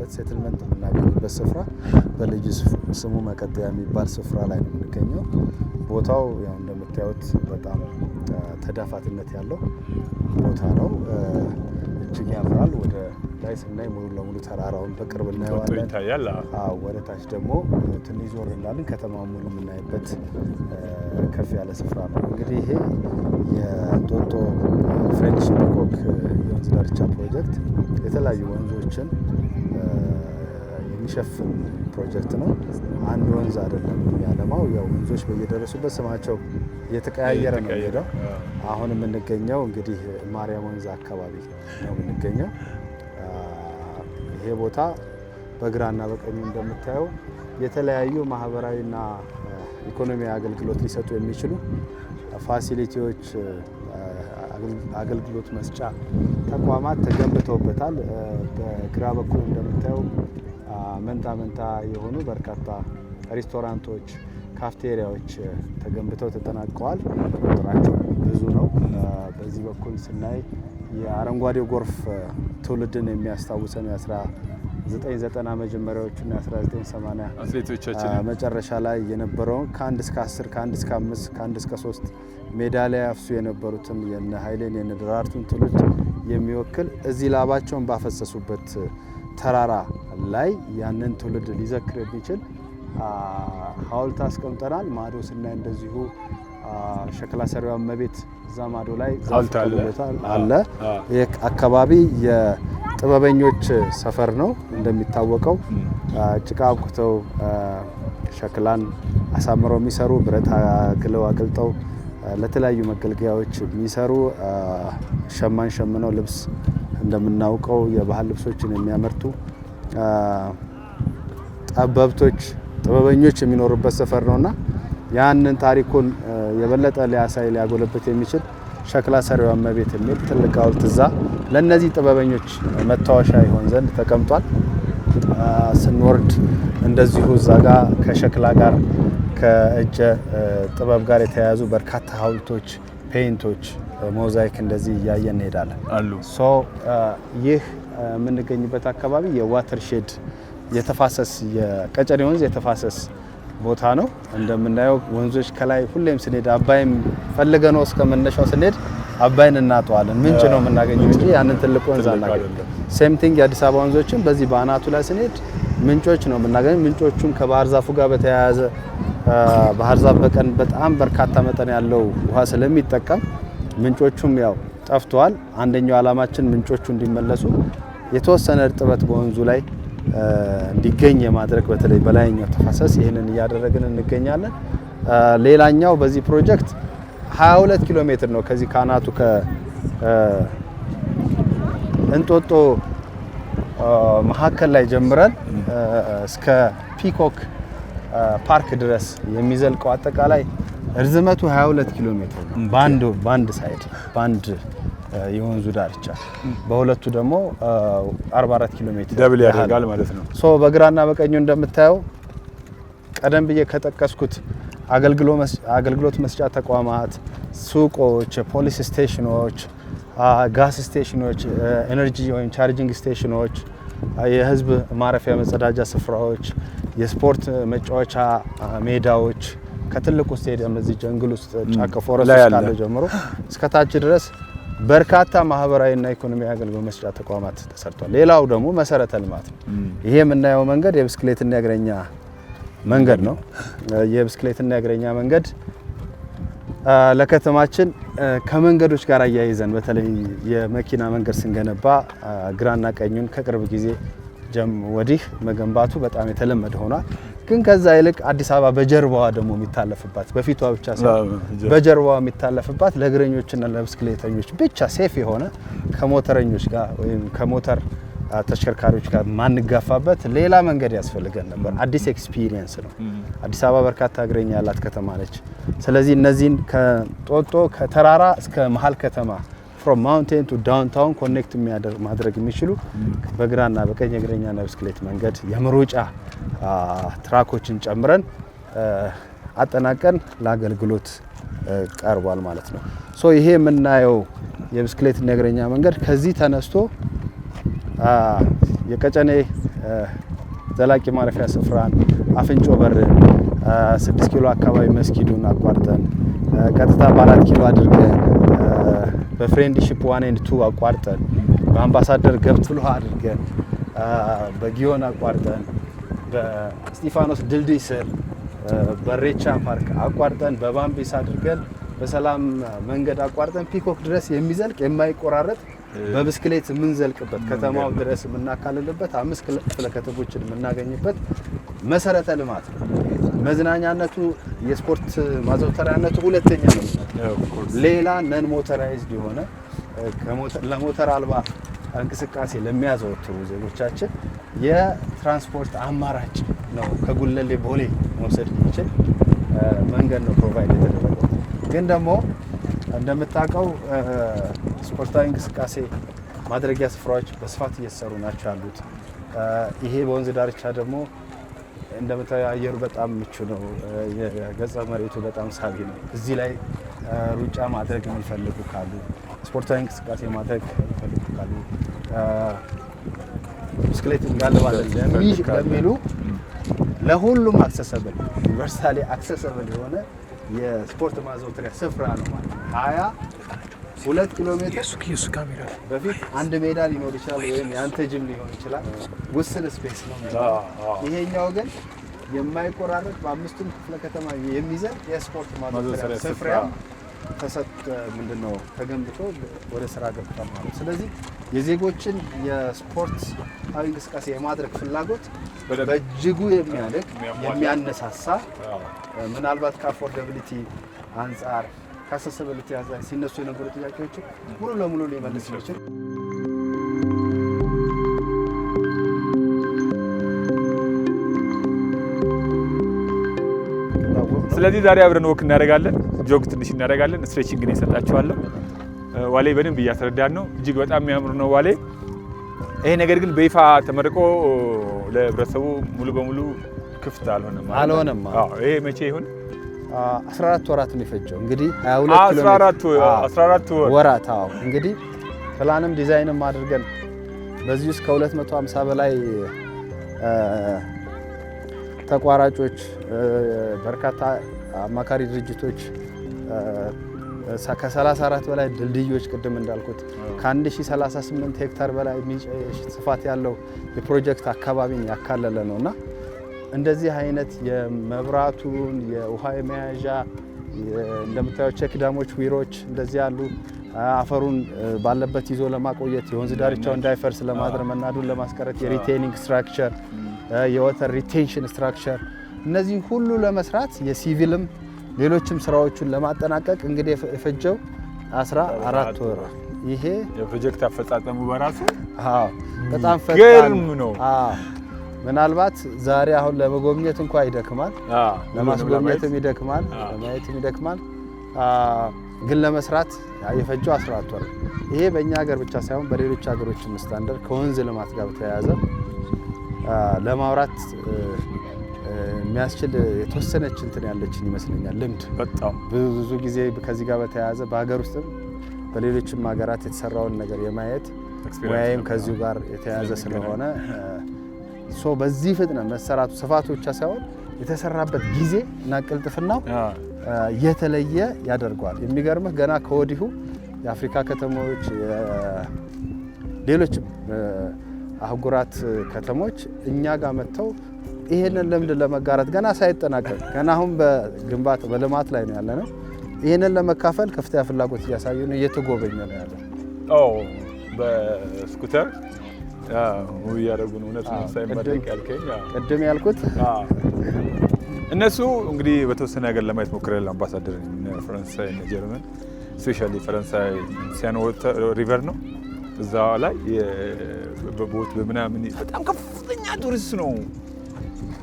ማለት ሴትልመንት የምናገኝበት ስፍራ በልዩ ስሙ መቀጠያ የሚባል ስፍራ ላይ ነው የምንገኘው። ቦታው ያው እንደምታዩት በጣም ተዳፋትነት ያለው ቦታ ነው። እጅግ ያምራል። ወደ ላይ ስናይ ሙሉ ለሙሉ ተራራውን በቅርብ እናየዋለን። ወደ ታች ደግሞ ትንሽ ዞር እንዳለን ከተማውን ሙሉ የምናይበት ከፍ ያለ ስፍራ ነው። እንግዲህ ይሄ የእንጦጦ ፍሬንድሺፕ ፒኮክ የወንዝ ዳርቻ ፕሮጀክት የተለያዩ ወንዞችን የሚሸፍን ፕሮጀክት ነው። አንድ ወንዝ አይደለም የሚያለማው። ያው ወንዞች በየደረሱበት ስማቸው እየተቀያየረ ነው የሚሄደው። አሁን የምንገኘው እንግዲህ ማርያም ወንዝ አካባቢ ነው የምንገኘው። ይሄ ቦታ በግራና በቀኝ እንደምታየው የተለያዩ ማህበራዊና ኢኮኖሚያዊ አገልግሎት ሊሰጡ የሚችሉ ፋሲሊቲዎች፣ አገልግሎት መስጫ ተቋማት ተገንብተውበታል። በግራ በኩል እንደምታየው መንታ መንታ የሆኑ በርካታ ሬስቶራንቶች፣ ካፍቴሪያዎች ተገንብተው ተጠናቀዋል። ቁጥራቸው ብዙ ነው። በዚህ በኩል ስናይ የአረንጓዴው ጎርፍ ትውልድን የሚያስታውሰን የ1990 መጀመሪያዎቹና የ1980 አትሌቶቻችን መጨረሻ ላይ የነበረውን ከ1 እስከ 10 ከ1 እስከ 5 ከ1 እስከ 3 ሜዳሊያ ያፍሱ የነበሩትን የነ ኃይሌን የነ ደራርቱን ትውልድ የሚወክል እዚህ ላባቸውን ባፈሰሱበት ተራራ ላይ ያንን ትውልድ ሊዘክር የሚችል ሐውልት አስቀምጠናል። ማዶ ስናይ እንደዚሁ ሸክላ ሰሪዋ እመቤት እዛ ማዶ ላይ ዛፍ አለ። ይህ አካባቢ የጥበበኞች ሰፈር ነው። እንደሚታወቀው ጭቃ አብኩተው ሸክላን አሳምረው የሚሰሩ ብረት አግለው አቅልጠው ለተለያዩ መገልገያዎች የሚሰሩ ሸማን ሸምነው ልብስ እንደምናውቀው የባህል ልብሶችን የሚያመርቱ ጠበብቶች ጥበበኞች የሚኖሩበት ሰፈር ነውና ያንን ታሪኩን የበለጠ ሊያሳይ ሊያጎለብት የሚችል ሸክላ ሰሪዋ እመቤት የሚል ትልቅ ሐውልት እዛ ለነዚህ ጥበበኞች መታወሻ ይሆን ዘንድ ተቀምጧል። ስንወርድ እንደዚሁ እዛ ጋር ከሸክላ ጋር ከእጀ ጥበብ ጋር የተያያዙ በርካታ ሐውልቶች፣ ፔይንቶች፣ ሞዛይክ እንደዚህ እያየን እንሄዳለን አሉ። ይህ የምንገኝበት አካባቢ የዋተር ሼድ የተፋሰስ የቀጨኔ ወንዝ የተፋሰስ ቦታ ነው። እንደምናየው ወንዞች ከላይ ሁሌም ስንሄድ አባይም ፈልገ ነው እስከ መነሻው ስንሄድ አባይን እናጠዋለን። ምንጭ ነው የምናገኘው እንጂ ያንን ትልቅ ወንዝ አናገኝም። ሴም ቲንግ የአዲስ አበባ ወንዞችን በዚህ በአናቱ ላይ ስንሄድ ምንጮች ነው የምናገኘው። ምንጮቹም ከባህር ዛፉ ጋር በተያያዘ ባህር ዛፍ በቀን በጣም በርካታ መጠን ያለው ውሃ ስለሚጠቀም ምንጮቹም ያው ጠፍተዋል። አንደኛው ዓላማችን ምንጮቹ እንዲመለሱ የተወሰነ እርጥበት በወንዙ ላይ እንዲገኝ የማድረግ በተለይ በላይኛው ተፋሰስ ይህንን እያደረግን እንገኛለን። ሌላኛው በዚህ ፕሮጀክት 22 ኪሎ ሜትር ነው ከዚህ ካናቱ ከእንጦጦ መሀከል ላይ ጀምረን እስከ ፒኮክ ፓርክ ድረስ የሚዘልቀው አጠቃላይ ርዝመቱ 22 ኪሎ ሜትር ነው። ባንድ ሳይድ ባንድ የወንዙ ዳርቻ በሁለቱ ደግሞ 44 ኪሎ ሜትር ደብል ያደርጋል ማለት ነው። በግራና በቀኙ እንደምታየው ቀደም ብዬ ከጠቀስኩት አገልግሎት መስጫ ተቋማት፣ ሱቆች፣ ፖሊስ ስቴሽኖች፣ ጋስ ስቴሽኖች፣ ኤነርጂ ወይም ቻርጂንግ ስቴሽኖች፣ የህዝብ ማረፊያ መጸዳጃ ስፍራዎች፣ የስፖርት መጫወቻ ሜዳዎች ከትልቁ ስቴዲየም እዚህ ጀንግል ውስጥ ጫካ ፎረስት ካለ ጀምሮ እስከታች ድረስ በርካታ ማህበራዊና ኢኮኖሚያዊ አገልግሎት መስጫ ተቋማት ተሰርቷል። ሌላው ደግሞ መሰረተ ልማት ነው። ይሄ የምናየው መንገድ የብስክሌትና የእግረኛ መንገድ ነው። የብስክሌትና የእግረኛ መንገድ ለከተማችን ከመንገዶች ጋር አያይዘን በተለይ የመኪና መንገድ ስንገነባ ግራና ቀኙን ከቅርብ ጊዜ ወዲህ መገንባቱ በጣም የተለመደ ሆኗል። ግን ከዛ ይልቅ አዲስ አበባ በጀርባዋ ደግሞ የሚታለፍባት በፊቷ ብቻ ሳይሆን በጀርባዋ የሚታለፍባት ለእግረኞችና ለብስክሌተኞች ብቻ ሴፍ የሆነ ከሞተረኞች ጋር ወይም ከሞተር ተሽከርካሪዎች ጋር ማንጋፋበት ሌላ መንገድ ያስፈልገን ነበር። አዲስ ኤክስፒሪየንስ ነው። አዲስ አበባ በርካታ እግረኛ ያላት ከተማ ነች። ስለዚህ እነዚህን ከጦጦ ከተራራ እስከ መሀል ከተማ from mountain to downtown ኮኔክት ማድረግ የሚችሉ በግራና በቀኝ እግረኛና ብስክሌት መንገድ የመሮጫ ትራኮችን ጨምረን አጠናቀን ለአገልግሎት ቀርቧል ማለት ነው። ይሄ የምናየው የብስክሌትና የእግረኛ መንገድ ከዚህ ተነስቶ የቀጨኔ ዘላቂ ማረፊያ ስፍራን፣ አፍንጮ በርን፣ 6 ኪሎ አካባቢ መስጊዱን አቋርጠን ቀጥታ በ4 ኪሎ አድርገን በፍሬንድሺፕ 1 and 2 አቋርጠን በአምባሳደር ገብትልሃ አድርገን በጊዮን አቋርጠን በስጢፋኖስ ድልድይ ስር በሬቻ ፓርክ አቋርጠን በባምቢስ አድርገን በሰላም መንገድ አቋርጠን ፒኮክ ድረስ የሚዘልቅ የማይቆራረጥ በብስክሌት የምንዘልቅበት ከተማው ድረስ የምናካልልበት 5 ክፍለ ከተሞችን የምናገኝበት መሰረተ ልማት ነው። መዝናኛነቱ የስፖርት ማዘውተሪያነቱ ሁለተኛ ነው። ሌላ ነን ሞተራይዝድ የሆነ ለሞተር አልባ እንቅስቃሴ ለሚያዘወትሩ ዜጎቻችን የትራንስፖርት አማራጭ ነው። ከጉለሌ ቦሌ መውሰድ የሚችል መንገድ ነው ፕሮቫይድ የተደረገው። ግን ደግሞ እንደምታውቀው ስፖርታዊ እንቅስቃሴ ማድረጊያ ስፍራዎች በስፋት እየተሰሩ ናቸው ያሉት። ይሄ በወንዝ ዳርቻ ደግሞ እንደምታየው አየሩ በጣም ምቹ ነው። የገጸ መሬቱ በጣም ሳቢ ነው። እዚህ ላይ ሩጫ ማድረግ የሚፈልጉ ካሉ፣ ስፖርታዊ እንቅስቃሴ ማድረግ የሚፈልጉ ካሉ፣ ብስክሌት እንጋልባለን ለሚሉ ለሁሉም አክሰሰብል ዩኒቨርሳሊ አክሰሰብል የሆነ የስፖርት ማዘውተሪያ ስፍራ ነው ማለት ነው። 22 ኪሎ ሜትር በፊት አንድ ሜዳ ሊኖር ይችላል ወይም የአንተ ጅም ሊሆን ይችላል። ውስን ስፔስ ነው። ይሄኛው ግን የማይቆራረጥ በአምስቱም ክፍለ ከተማ የሚዘልቅ የስፖርት ማዘውተሪያ ስፍራ ምንድነው ተገንብቶ ወደ ስራ ገብቷል ማለት። ስለዚህ የዜጎችን የስፖርት እንቅስቃሴ የማድረግ ፍላጎት በእጅጉ የሚያደግ የሚያነሳሳ ምናልባት ከአፎርዳቢሊቲ አንጻር ከአክሰሲቢሊቲ አንጻር ሲነሱ የነበሩ ጥያቄዎችን ሙሉ ለሙሉ ሊመልስ ይችላል። ስለዚህ ዛሬ አብረን ወክ እናደርጋለን፣ ጆግ ትንሽ እናደርጋለን፣ ስትሬቺንግ ግን እሰጣችኋለሁ። ዋሌ በደንብ እያስረዳን ነው። እጅግ በጣም የሚያምር ነው ዋሌ። ይሄ ነገር ግን በይፋ ተመርቆ ለህብረተሰቡ ሙሉ በሙሉ ክፍት አልሆነም። ይሄ መቼ ይሁን? 14 ወራት ነው የፈጀው። እንግዲህ 22 ኪሎ 14 ወራት። እንግዲህ ፕላንም ዲዛይንም አድርገን በዚህ ውስጥ ከ250 በላይ ተቋራጮች፣ በርካታ አማካሪ ድርጅቶች፣ ከ34 በላይ ድልድዮች፣ ቅድም እንዳልኩት ከ1038 ሄክታር በላይ ስፋት ያለው የፕሮጀክት አካባቢን ያካለለ ነውና እንደዚህ አይነት የመብራቱን የውሃ የመያዣ እንደምታዩት ቼክ ዳሞች፣ ዊሮች እንደዚህ ያሉ አፈሩን ባለበት ይዞ ለማቆየት የወንዝ ዳርቻው እንዳይፈርስ ለማድረግ መናዱን ለማስቀረት የሪቴኒንግ ስትራክቸር፣ የወተር ሪቴንሽን ስትራክቸር እነዚህ ሁሉ ለመስራት የሲቪልም ሌሎችም ስራዎችን ለማጠናቀቅ እንግዲህ የፈጀው 14 ወር። ይሄ የፕሮጀክት አፈጻጸሙ በራሱ በጣም ፈጣን ነው። ምናልባት ዛሬ አሁን ለመጎብኘት እንኳን ይደክማል፣ ለማስጎብኘትም ይደክማል፣ ለማየትም ይደክማል። ግን ለመስራት የፈጀው 14 ወር። ይሄ በእኛ ሀገር ብቻ ሳይሆን በሌሎች ሀገሮችም ስታንዳርድ ከወንዝ ልማት ጋር በተያያዘ ለማውራት የሚያስችል የተወሰነች እንትን ያለችን ይመስለኛል ልምድ። በጣም ብዙ ጊዜ ከዚህ ጋር በተያያዘ በሀገር ውስጥም በሌሎችም ሀገራት የተሰራውን ነገር የማየት ወይም ከዚሁ ጋር የተያያዘ ስለሆነ በዚህ ፍጥነት መሰራቱ ስፋቱ ብቻ ሳይሆን የተሰራበት ጊዜ እና ቅልጥፍናው የተለየ ያደርገዋል። የሚገርምህ ገና ከወዲሁ የአፍሪካ ከተሞች ሌሎችም አህጉራት ከተሞች እኛ ጋር መጥተው ይሄንን ልምድ ለመጋራት ገና ሳይጠናቀቅ ገና አሁን በግንባታ በልማት ላይ ነው ያለነው። ይሄንን ለመካፈል ከፍተኛ ፍላጎት እያሳዩ ነው፣ እየተጎበኘ ነው ያለው። በስኩተር ያደረጉ ነው። እውነት ነው ሳይመረቅ ያልከኝ ቅድም ያልኩት እነሱ እንግዲህ በተወሰነ ነገር ለማየት ሞክረናል። አምባሳደር ፈረንሳይ እና ጀርመን ስፔሻሊ ፈረንሳይ ሲያን ሪቨር ነው እዛ ላይ በቦት በምናምን በጣም ከፍተኛ ቱሪስት ነው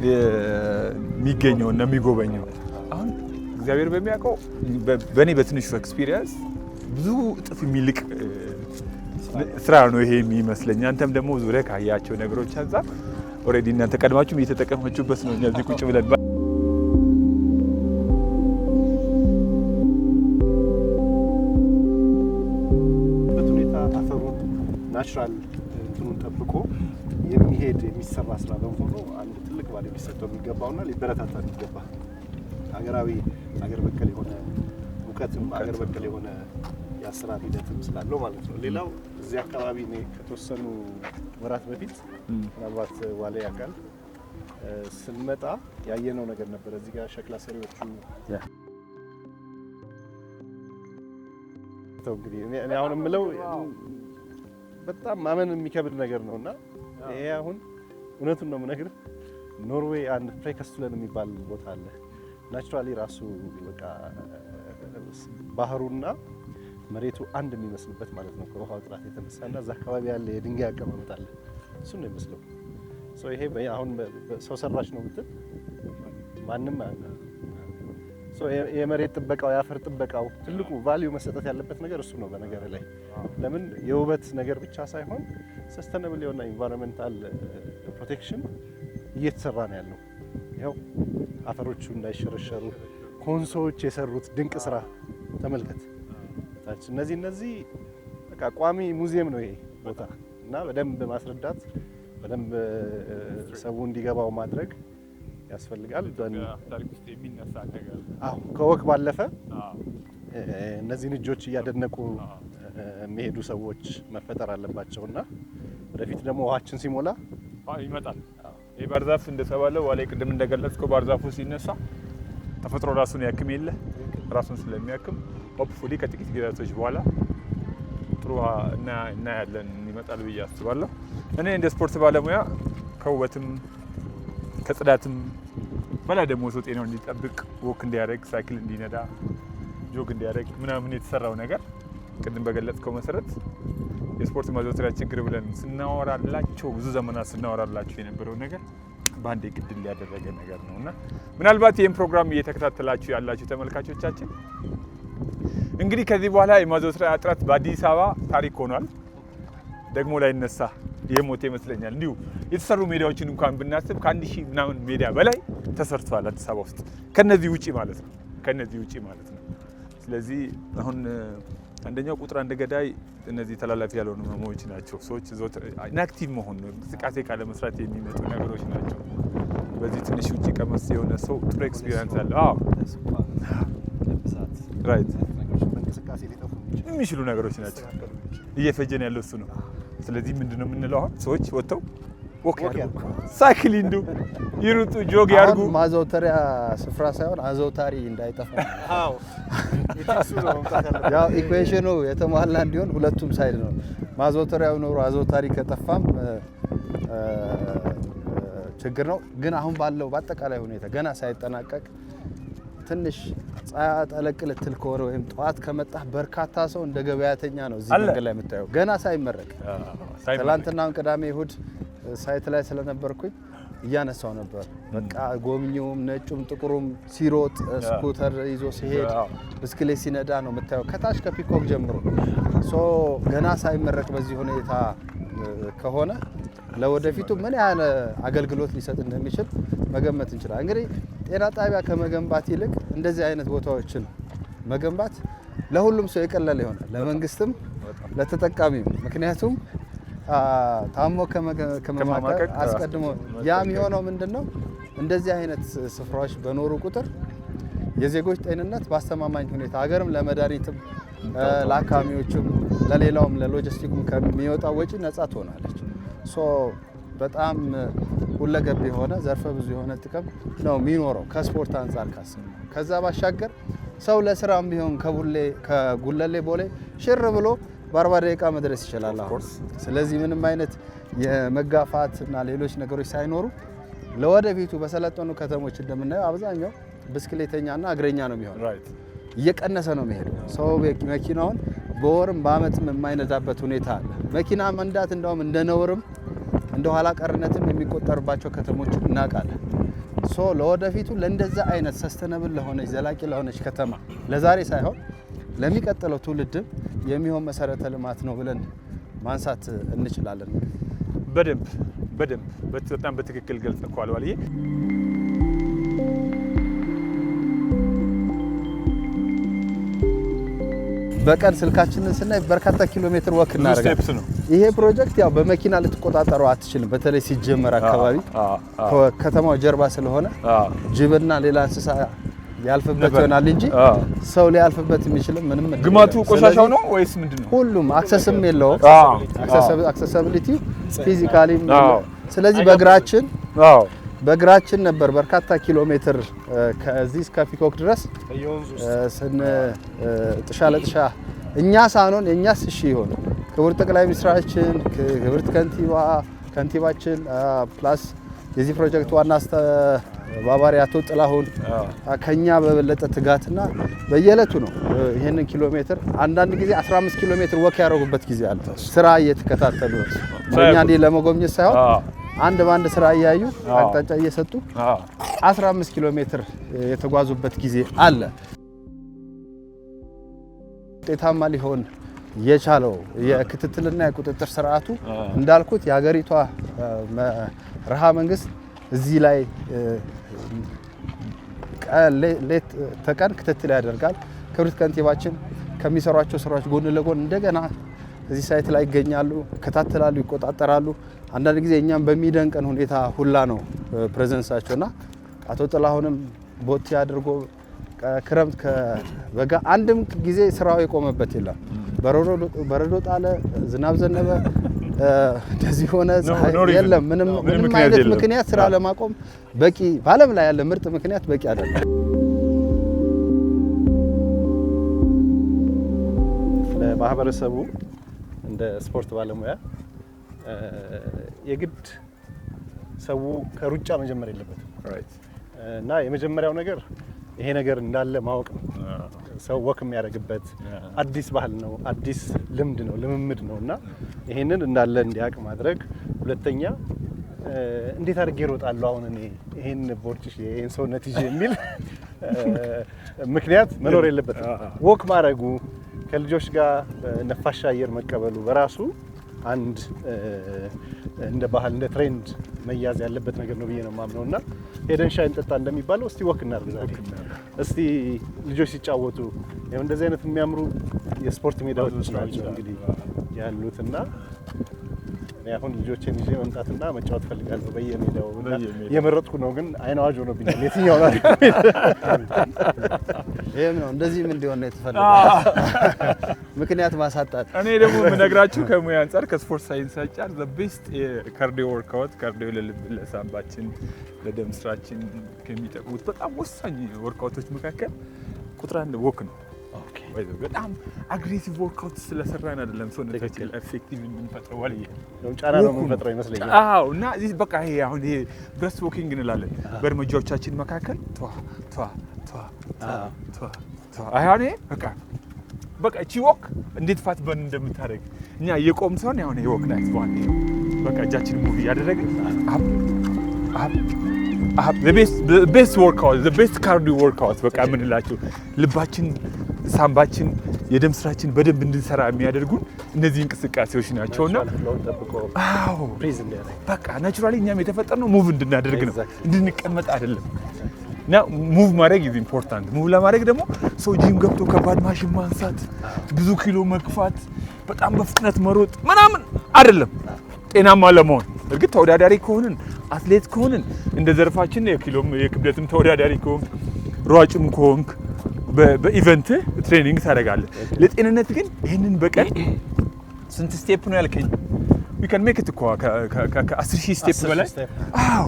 የሚገኘው እና የሚጎበኘው። አሁን እግዚአብሔር በሚያውቀው በእኔ በትንሹ ኤክስፒሪየንስ ብዙ እጥፍ የሚልቅ ስራ ነው ይሄ የሚመስለኝ። አንተም ደግሞ ዙሪያ ካያቸው ነገሮች አንፃር ኦልሬዲ እናንተ ቀድማችሁም እየተጠቀማችሁበት ነው። እኛ እዚህ ቁጭ ብለን በሁኔታ አፈሩ ናቹራል እንትኑን ጠብቆ የሚሄድ የሚሰራ ስራ በመሆኑ አንድ ትልቅ ባለ የሚሰጠው የሚገባውና ሊበረታታ የሚገባ አገር በቀል የሆነ እውቀትም አገር በቀል የሆነ የአሰራር ሂደትም ስላለው ማለት ነው። ሌላው እዚህ አካባቢ እኔ ከተወሰኑ ወራት በፊት ምናልባት ዋሌ ያውቃል ስንመጣ ያየነው ነገር ነበር። እዚህ ጋር ሸክላ ሰሪዎቹ እንግዲህ እኔ አሁን የምለው በጣም ማመን የሚከብድ ነገር ነውና ይሄ አሁን እውነቱን ነው የምነግርህ። ኖርዌይ አንድ ፍሬከስቱለን የሚባል ቦታ አለ። ናቹራሊ ራሱ በቃ ባህሩና መሬቱ አንድ የሚመስልበት ማለት ነው ከውሃው ጥራት የተነሳና እዛ አካባቢ ያለ የድንጋይ አቀማመጥ አለ። እሱ ነው የሚመስለው። ይሄ አሁን ሰው ሰራሽ ነው ብትል ማንም የመሬት ጥበቃው የአፈር ጥበቃው ትልቁ ቫልዩ መሰጠት ያለበት ነገር እሱ ነው። በነገር ላይ ለምን የውበት ነገር ብቻ ሳይሆን ሰስተነብል የሆነ ኢንቫይሮንመንታል ፕሮቴክሽን እየተሰራ ነው ያለው። ይኸው አፈሮቹ እንዳይሸረሸሩ ኮንሶዎች የሰሩት ድንቅ ስራ ተመልከት። እነዚህ በቃ ቋሚ ሙዚየም ነው ይሄ ቦታ እና በደንብ ማስረዳት በደንብ ሰው እንዲገባው ማድረግ ያስፈልጋል። ታሪክ ውስጥ የሚነሳ ነገር ከወክ ባለፈ እነዚህ ልጆች እያደነቁ የሚሄዱ ሰዎች መፈጠር አለባቸውና ወደፊት ደግሞ ውሃችን ሲሞላ ይመጣል። ይሄ ባህር ዛፍ እንደተባለው ዋሌ ቅድም እንደገለጽከው ባህር ዛፉ ሲነሳ ተፈጥሮ ራሱን ያክም የለ ራሱን ስለሚያክም ሆፕፉሊ ከጥቂት ጊዜያቶች በኋላ ጥሩ እናያለን ይመጣል ብዬ አስባለሁ። እኔ እንደ ስፖርት ባለሙያ ከውበትም ከጽዳትም በላይ ደግሞ ሰው ጤናውን እንዲጠብቅ ወክ እንዲያደርግ ሳይክል እንዲነዳ ጆግ እንዲያደርግ ምናምን የተሰራው ነገር ቅድም በገለጽከው መሰረት የስፖርት ማዘውተሪያ ችግር ብለን ስናወራላቸው ብዙ ዘመናት ስናወራላቸው የነበረው ነገር በአንድ ግድል ያደረገ ነገር ነውና ምናልባት ይህን ፕሮግራም እየተከታተላችሁ ያላችሁ ተመልካቾቻችን እንግዲህ ከዚህ በኋላ የማዘውተሪያ እጥረት በአዲስ አበባ ታሪክ ሆኗል። ደግሞ ላይነሳ የሞት ይመስለኛል። እንዲሁ የተሰሩ ሜዳዎችን እንኳን ብናስብ ከ1000 ምናምን ሜዳ በላይ ተሰርቷል አዲስ አበባ ውስጥ ከነዚህ ውጪ ማለት ነው። ስለዚህ አሁን አንደኛው ቁጥር አንድ ገዳይ እነዚህ ተላላፊ ያልሆኑ ህመሞች ናቸው። ሰዎች ኢንአክቲቭ መሆን ነው፣ እንቅስቃሴ ካለ መስራት የሚመጡ ነገሮች ናቸው። በዚህ ትንሽ ውጪ ቀመስ የሆነ ሰው ጥሩ ኤክስፒሪየንስ አለ። ራይት የሚችሉ ነገሮች ናቸው። እየፈጀን ያለው እሱ ነው። ስለዚህ ምንድነው የምንለው? አሁን ሰዎች ወጥተው ወክ ያድርጉ፣ ሳይክል ይንዱ፣ ይሩጡ፣ ጆግ ያድርጉ። ማዘውተሪያ ስፍራ ሳይሆን አዘውታሪ እንዳይጠፋ ያው ኢኩዌሽኑ የተሟላ እንዲሆን ሁለቱም ሳይድ ነው። ማዘውተሪያው ኖሮ አዘውታሪ ከጠፋም ችግር ነው። ግን አሁን ባለው በአጠቃላይ ሁኔታ ገና ሳይጠናቀቅ ትንሽ ፀሐይ ጠለቅ ልትል ከሆነ ወይም ጠዋት ከመጣህ በርካታ ሰው እንደ ገበያተኛ ነው እዚህ መንገድ ላይ የምታየው ገና ሳይመረቅ። ትናንትናም ቅዳሜ እሑድ ሳይት ላይ ስለነበርኩኝ እያነሳው ነበር። በቃ ጎብኚውም ነጩም ጥቁሩም ሲሮጥ ስኩተር ይዞ ሲሄድ ብስክሌት ሲነዳ ነው የምታየው ከታች ከፒኮክ ጀምሮ። ገና ሳይመረቅ በዚህ ሁኔታ ከሆነ ለወደፊቱ ምን ያህል አገልግሎት ሊሰጥ እንደሚችል መገመት እንችላለን። እንግዲህ ጤና ጣቢያ ከመገንባት ይልቅ እንደዚህ አይነት ቦታዎችን መገንባት ለሁሉም ሰው የቀለለ ይሆናል፣ ለመንግስትም ለተጠቃሚም። ምክንያቱም ታሞ ከመማቀቅ አስቀድሞ ያም የሆነው ምንድነው እንደዚህ አይነት ስፍራዎች በኖሩ ቁጥር የዜጎች ጤንነት በአስተማማኝ ሁኔታ ሀገርም ለመድኃኒትም ለአካባቢዎችም ለሌላውም ለሎጂስቲኩም ከሚወጣው ወጪ ነፃ ትሆናለች። በጣም ሁለገብ የሆነ ዘርፈ ብዙ የሆነ ጥቅም ነው የሚኖረው ከስፖርት አንጻር ካሰብን። ከዛ ባሻገር ሰው ለስራም ቢሆን ከጉለሌ ቦሌ ሽር ብሎ በ40 ደቂቃ መድረስ ይችላል አሁን። ስለዚህ ምንም አይነት የመጋፋት እና ሌሎች ነገሮች ሳይኖሩ ለወደፊቱ በሰለጠኑ ከተሞች እንደምናየው አብዛኛው ብስክሌተኛና እግረኛ ነው የሚሆነው። እየቀነሰ ነው የሚሄደው። ሰው መኪናውን በወርም በአመትም የማይነዳበት ሁኔታ አለ። መኪና መንዳት እንደውም እንደ ነውርም እንደ ኋላ ቀርነትም የሚቆጠርባቸው ከተሞች እናውቃለን። ለወደፊቱ ለእንደዛ አይነት ሰስተነብል ለሆነች ዘላቂ ለሆነች ከተማ ለዛሬ ሳይሆን ለሚቀጥለው ትውልድም የሚሆን መሰረተ ልማት ነው ብለን ማንሳት እንችላለን። በደንብ በጣም በትክክል ገልጸዋል ዋልዬ። በቀን ስልካችንን ስናይ በርካታ ኪሎ ሜትር ወክ እናደርጋለን። ይሄ ፕሮጀክት ያው በመኪና ልትቆጣጠረው አትችልም። በተለይ ሲጀመር አካባቢ ከተማው ጀርባ ስለሆነ ጅብና ሌላ እንስሳ ያልፍበት ይሆናል እንጂ ሰው ሊያልፍበት የሚችል ምንም ግማቱ ቆሻሻው ነው ወይስ ምንድነው? ሁሉም አክሰስም የለውም። አክሰሲቢሊቲ ፊዚካሊ ስለዚህ በእግራችን ነበር በርካታ ኪሎ ሜትር ከዚህ እስከ ፒኮክ ድረስ ጥሻ ለጥሻ እኛ ሳንሆን የኛስ እሺ ይሆን ክቡር ጠቅላይ ሚኒስትራችን ክብርት ከንቲባችን ፕላስ የዚህ ፕሮጀክት ዋና አስተባባሪ አቶ ጥላሁን ከኛ በበለጠ ትጋትና በየዕለቱ ነው ይሄንን ኪሎ ሜትር አንዳንድ ጊዜ 15 ኪሎ ሜትር ወክ ያደረጉበት ጊዜ አለ። ስራ እየተከታተሉ እኛ እንዲህ ለመጎብኘት ሳይሆን አንድ ባንድ ስራ እያዩ አቅጣጫ እየሰጡ 15 ኪሎ ሜትር የተጓዙበት ጊዜ አለ። ውጤታማ ሊሆን የቻለው የክትትልና የቁጥጥር ስርዓቱ እንዳልኩት የሀገሪቷ ረሃ መንግስት እዚህ ላይ ሌት ተቀን ክትትል ያደርጋል። ክብርት ከንቲባችን ከሚሰሯቸው ስራዎች ጎን ለጎን እንደገና እዚህ ሳይት ላይ ይገኛሉ፣ ከታተላሉ፣ ይቆጣጠራሉ። አንዳንድ ጊዜ እኛም በሚደንቀን ሁኔታ ሁላ ነው ፕሬዘንሳቸውና አቶ ጥላሁንም ቦቴ አድርጎ ክረምት ከበጋ አንድም ጊዜ ስራው የቆመበት የለም። በረዶ ጣለ፣ ዝናብ ዘነበ፣ እንደዚህ ሆነ የለም። ምንም አይነት ምክንያት ስራ ለማቆም በቂ በዓለም ላይ ያለ ምርጥ ምክንያት በቂ አይደለም። ለማህበረሰቡ እንደ ስፖርት ባለሙያ የግድ ሰው ከሩጫ መጀመር የለበትም እና የመጀመሪያው ነገር ይሄ ነገር እንዳለ ማወቅ ነው። ሰው ወክ የሚያደርግበት አዲስ ባህል ነው፣ አዲስ ልምድ ነው፣ ልምምድ ነው እና ይሄንን እንዳለ እንዲያውቅ ማድረግ። ሁለተኛ እንዴት አድርጌ እሮጣለሁ አሁን እኔ ይሄን ቦርጭ ይሄን ሰውነት ይዤ የሚል ምክንያት መኖር የለበትም። ወክ ማድረጉ ከልጆች ጋር ነፋሻ አየር መቀበሉ በራሱ አንድ እንደ ባህል እንደ ትሬንድ መያዝ ያለበት ነገር ነው ብዬ ነው የማምነው እና ሄደን ሻይ እንጠጣ እንደሚባለው እስቲ ወክ እናድርግ ዛሬ። እስቲ ልጆች ሲጫወቱ ያው እንደዚህ አይነት የሚያምሩ የስፖርት ሜዳዎች ናቸው እንግዲህ ያሉትና እኔ አሁን ልጆቼን ይዤ መምጣትና መጫወት ፈልጋለሁ በየሜዳው እና የመረጥኩ ነው ግን አይን አዋጅ ሆኖብኛል። የትኛው ነው ይሄም ነው እንደዚህም እንዲሆን ነው የተፈለገው ምክንያት ማሳጣት። እኔ ደግሞ የምነግራችሁ ከሙያ አንፃር ከስፖርት ሳይንስ አንፃር the best ካርዲዮ ወርክአውት ካርዲዮ ለሳምባችን ለደም ስራችን ከሚጠቅሙት በጣም ወሳኝ ወርክአውቶች መካከል ቁጥር 1 ወክ ነው። በጣም አግሬሲቭ ወርክአውት ስለሰራን አይደለም ሰውነታችን ኤፌክቲቭ የምንፈጥረው ወለ ጫና ነው የምንፈጥረው ይመስለኛል። አዎ እና እዚህ በቃ ይሄ አሁን ይሄ ብሬስት ዎኪንግ እንላለን በእርምጃዎቻችን መካከል አይሆነ በቃ እቺ ወክ እንዴት ፋት በን እንደምታደርግ እኛ የቆም ሰውን ያው ነው ወክ ናይት ባንድ በቃ እጃችን ሙቭ ያደረግን the best workout the best cardio workout በቃ ምንላችሁ ልባችን ሳምባችን የደም ስራችን በደንብ እንድንሰራ የሚያደርጉን እነዚህ እንቅስቃሴዎች ናቸውና አዎ በቃ ናቹራሊ እኛም የተፈጠርነው ሙቭ እንድናደርግ ነው እንድንቀመጥ አይደለም። እና ሙቭ ማድረግ is important ሙቭ ለማድረግ ደግሞ ሰው ጂም ገብቶ ከባድ ማሽን ማንሳት ብዙ ኪሎ መግፋት በጣም በፍጥነት መሮጥ ምናምን አይደለም ጤናማ ለመሆን። እርግጥ ተወዳዳሪ ከሆንን አትሌት ከሆንን እንደ ዘርፋችን የኪሎም የክብደትም ተወዳዳሪ ከሆንክ ሯጭም ከሆንክ በኢቨንት ትሬኒንግ ታደርጋለህ። ለጤንነት ግን ይሄንን በቀን ስንት ስቴፕ ነው ያልከኝ? we can make it ከ10,000 ስቴፕ በላይ አዎ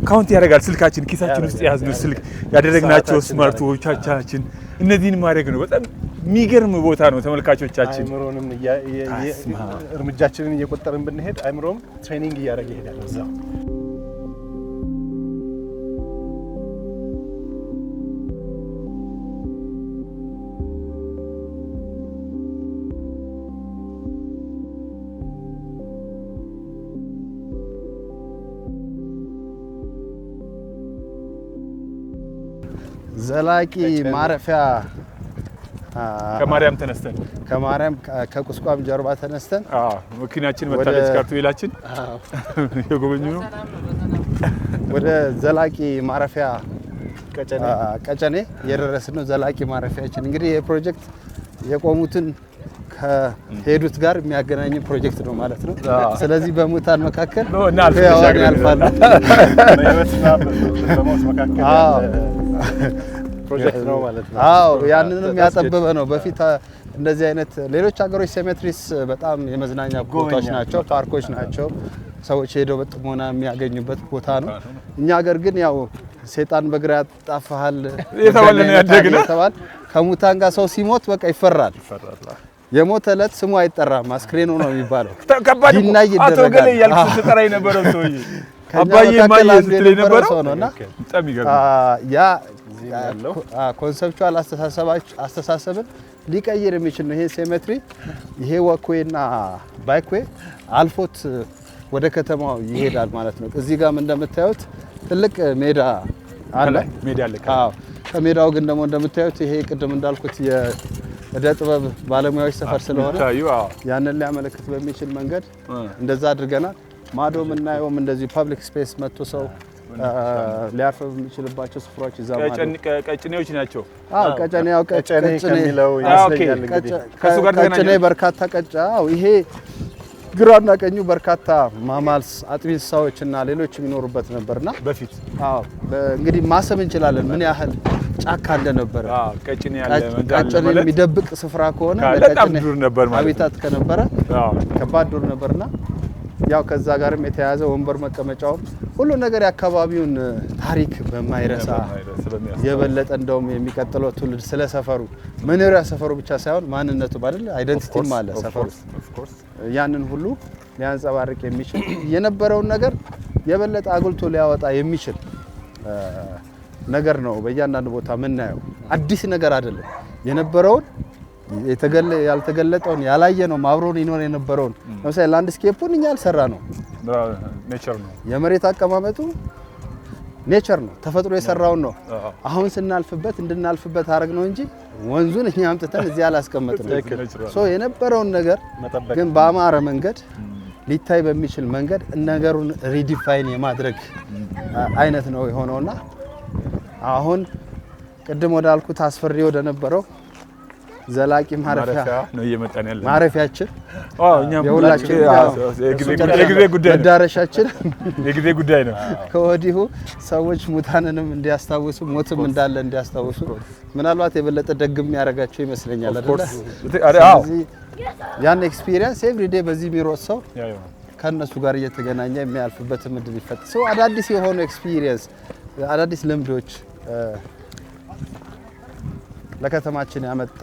ካውንት ያደርጋል ስልካችን ኪሳችን ውስጥ ያዝነው ስልክ ያደረግናቸው ስማርት ዎቻችን እነዚህን ማድረግ ነው። በጣም የሚገርም ቦታ ነው ተመልካቾቻችን። አይምሮንም እርምጃችንን እየቆጠርን ብንሄድ አይምሮም ትሬኒንግ እያደረገ ይሄዳል እዛው። ዘላቂ ማረፊያ ከማርያም ተነስተን ከማርያም ከቁስቋም ጀርባ ተነስተን መኪናችን መታለች ካርቱዌላችን የጎበኙ ነው ወደ ዘላቂ ማረፊያ ቀጨኔ የደረስን ነው። ዘላቂ ማረፊያችን እንግዲህ የፕሮጀክት የቆሙትን ከሄዱት ጋር የሚያገናኝ ፕሮጀክት ነው ማለት ነው። ስለዚህ በሙታን መካከል ያልፋሉ። በሞት መካከል ፕሮጀክት ነው ማለት ነው። አዎ ያንንም ያጠበበ ነው። በፊት እንደዚህ አይነት ሌሎች ሀገሮች ሴሜትሪስ በጣም የመዝናኛ ቦታዎች ናቸው፣ ፓርኮች ናቸው። ሰዎች ሄደው በጥሞና የሚያገኙበት ቦታ ነው። እኛ ሀገር ግን ያው ሴጣን በግራ ያጣፋሃል የተባለ ነው ያደግነው። ከሙታን ጋር ሰው ሲሞት በቃ ይፈራል። የሞተ ዕለት ስሙ አይጠራም፣ አስክሬኑ ነው የሚባለው። ከባድ አቶ ገሌ ያልኩት ተጠራ የነበረው ሰውዬ አባዬ ማየ ስትል የነበረው ሰው ነውና በጣም ይገርም። ያ ኮንሰፕቹዋል አስተሳሰብን ሊቀይር የሚችል ነው ይሄ ሴሜትሪ። ይሄ ወክዌና ባይክዌ አልፎት ወደ ከተማው ይሄዳል ማለት ነው። እዚህ ጋርም እንደምታዩት ትልቅ ሜዳ አለ። አዎ ከሜዳው ግን ደግሞ እንደምታዩት ይሄ ቅድም እንዳልኩት የእደ ጥበብ ባለሙያዎች ሰፈር ስለሆነ ያንን ሊያመለክት በሚችል መንገድ እንደዛ አድርገናል። ማዶ የምናየውም እንደዚህ ፐብሊክ ስፔስ መጥቶ ሰው ሊያርፍ የሚችልባቸው ስፍራዎች እዛ ማዶ ቀጭኔዎች ናቸው። አዎ ቀጨኔው ቀጨኔ ከሚለው ይመስለኛል እንግዲህ ከሱ ጋር ቀጨኔ በርካታ አዎ ይሄ ግራና ቀኙ በርካታ ማማልስ አጥቢ እንስሳዎችና ሌሎች የሚኖሩበት ነበርና በፊት አዎ እንግዲህ ማሰብ እንችላለን ምን ያህል ጫካ እንደነበረ። ቀጭኔ ያለ ቀጭኔ የሚደብቅ ስፍራ ከሆነ በጣም ዱር ነበር ማለት ሀቢታት ከነበረ ከባድ ዱር ነበርና ያው ከዛ ጋርም የተያያዘ ወንበር መቀመጫው ሁሉ ነገር የአካባቢውን ታሪክ በማይረሳ የበለጠ እንደውም የሚቀጥለው ትውልድ ስለ ሰፈሩ መኖሪያ ሰፈሩ ብቻ ሳይሆን ማንነቱ አይደል አይደንቲቲም አለ ሰፈሩ ያንን ሁሉ ሊያንጸባርቅ የሚችል የነበረውን ነገር የበለጠ አጉልቶ ሊያወጣ የሚችል ነገር ነው። በእያንዳንዱ ቦታ የምናየው አዲስ ነገር አይደለም። የነበረውን ያልተገለጠውን ያላየነው አብሮን ይኖር የነበረውን ለምሳሌ ላንድስኬፑን እኛ አልሰራ ነው። ኔቸር ነው። የመሬት አቀማመጡ ኔቸር ነው፣ ተፈጥሮ የሰራውን ነው። አሁን ስናልፍበት እንድናልፍበት አረግ ነው እንጂ ወንዙን እኛ አምጥተን እዚህ አላስቀመጥንም። ሶ የነበረውን ነገር ግን በአማረ መንገድ ሊታይ በሚችል መንገድ ነገሩን ሪዲፋይን የማድረግ አይነት ነው የሆነውና አሁን ቅድም ወዳልኩት አስፈሪ ወደ ነበረው ዘላቂ ማረፊያ ነው እየመጣን ያለው ማረፊያችን። እኛም የሁላችን የጊዜ ጉዳይ መዳረሻችን የጊዜ ጉዳይ ነው። ከወዲሁ ሰዎች ሙታንንም እንዲያስታውሱ ሞትም እንዳለ እንዲያስታውሱ ምናልባት የበለጠ ደግም ያደርጋቸው ይመስለኛል አይደል? ያን ኤክስፒሪየንስ ኤቭሪ ዴይ በዚህ የሚሮጥ ሰው ከነሱ ጋር እየተገናኘ የሚያልፍበት ምድብ ይፈጥ ሰው አዳዲስ የሆኑ ኤክስፒሪየንስ አዳዲስ ልምዶች ለከተማችን ያመጣ